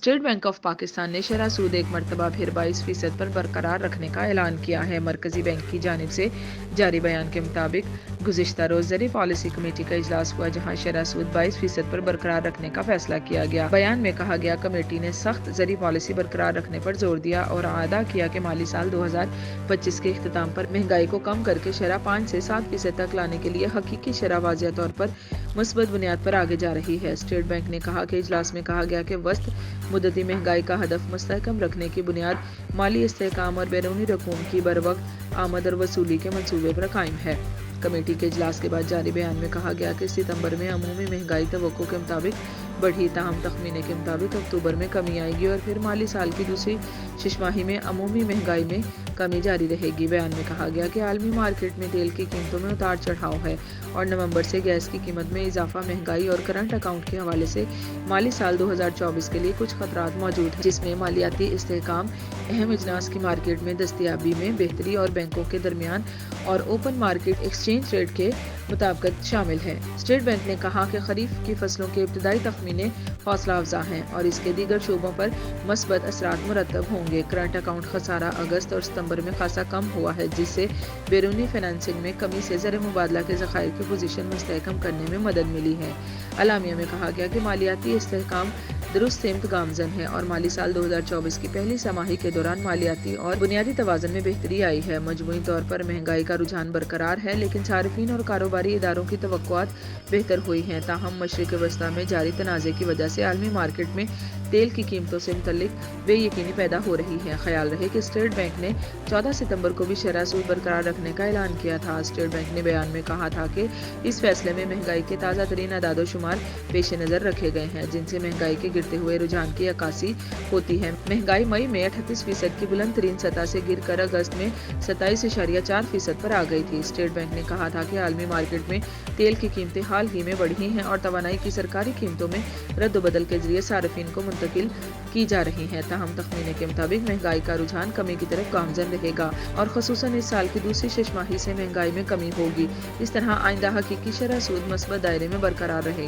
State bank of Pakistan ने शरह सूद एक मरतबा फिर 22% पर बरकरार रखने का ऐलान किया है। मरकजी बैंक की जानिब से जारी बयान के मुताबिक गुज़िश्ता रोज ज़री पॉलिसी कमेटी का इजलास हुआ, जहां शरह सूद 22% पर बरकरार रखने का फैसला किया गया। बयान में कहा गया, कमेटी ने सख्त ज़री पॉलिसी बरकरार रखने पर जोर दिया और आदा किया कि माली साल 2025 के इख्तिताम पर महंगाई को कम करके शरह 5 से 7% तक लाने के लिए हकीकी शरह वाज़िह तौर पर मुस्बत बुनियाद पर आगे जा रही है। स्टेट बैंक ने कहा कि इजलास में कहा गया कि वस्त मुद्दती महंगाई का हदफ मुस्तहकम रखने की बुनियाद माली इस्तेहकाम और बैरूनी रकूम की बरवक्त आमद और वसूली के मंसूबे पर कायम है। कमेटी के इजलास के बाद जारी बयान में कहा गया कि सितंबर में अमूमी महंगाई तवक्को के मुताबिक बढ़ी, ताहम तखमीने के मुताबिक अक्टूबर में कमी आएगी और फिर माली साल की दूसरी छमाही में अमूमी महंगाई में कमी जारी रहेगी। बयान में कहा गया कि आलमी मार्केट में तेल की कीमतों में उतार चढ़ाव है और नवंबर से गैस की कीमत में इजाफा महंगाई और करंट अकाउंट के हवाले से माली साल 2024 के लिए कुछ खतरात मौजूद हैं, जिसमें मालियाती इस्तेहकाम, अहम इजनास की मार्केट में दस्तयाबी में बेहतरी और बैंकों के दरमियान और ओपन मार्केट एक्सचेंज रेट के मुताबिकत शामिल है। स्टेट बैंक ने कहा कि खरीफ की फसलों के इब्तदाई तखमीने हौसला अफजा हैं और इसके दीगर शोबों पर मस्बत असरात मुरतब होंगे। करंट अकाउंट खसारा अगस्त और सितंबर में खासा कम हुआ है, जिससे बैरूनी फाइनेंसिंग में कमी से ज़र मुबादला के ज़खायर की पोजीशन मुस्तहकम करने में मदद मिली है। अलामिया में कहा गया कि मालियाती इस्तेहकाम दुरुस्त सिमत गामजन है और माली साल 2024 की पहली छमाही के दौरान मालियाती और बुनियादी तवाज़ुन में बेहतरी आई है। मजमूई तौर पर महंगाई का रुझान बरकरार है, लेकिन सारिफीन और कारोबारी इदारों की तवक्कुआत बेहतर हुई हैं। ताहम मशरिक़ वस्ता में जारी तनाज़े की वजह से आलमी मार्केट में तेल की कीमतों से मुतल्लिक बेयकीनी पैदा हो रही है। ख्याल रहे कि स्टेट बैंक ने 14 सितंबर को भी शरह सूद बरकरार रखने का ऐलान किया था। स्टेट बैंक ने बयान में कहा था कि इस फैसले में महंगाई के ताज़ा तरीन अदादो शुमार पेश नज़र रखे गए हैं, जिनसे महंगाई के गिरते हुए रुझान की अक्कासी होती है। महंगाई मई में 38% की बुलंद तरीन सतह से गिर कर अगस्त में 27.4% पर आ गई थी। स्टेट बैंक ने कहा था कि आलमी मार्केट में तेल की कीमतें हाल ही में बढ़ी हैं और तवानाई की सरकारी कीमतों में रद्द-बदल के जरिए सार्फिन को मुंतकिल की जा रही हैं। ताहम तखमीने के मुताबिक महंगाई का रुझान कमी की तरफ गामजन रहेगा और खसूसन इस साल की दूसरी छमाही से महंगाई में कमी होगी। इस तरह आइंदा हकीकी शरह सूद मस्बत दायरे में बरकरार रहेगी।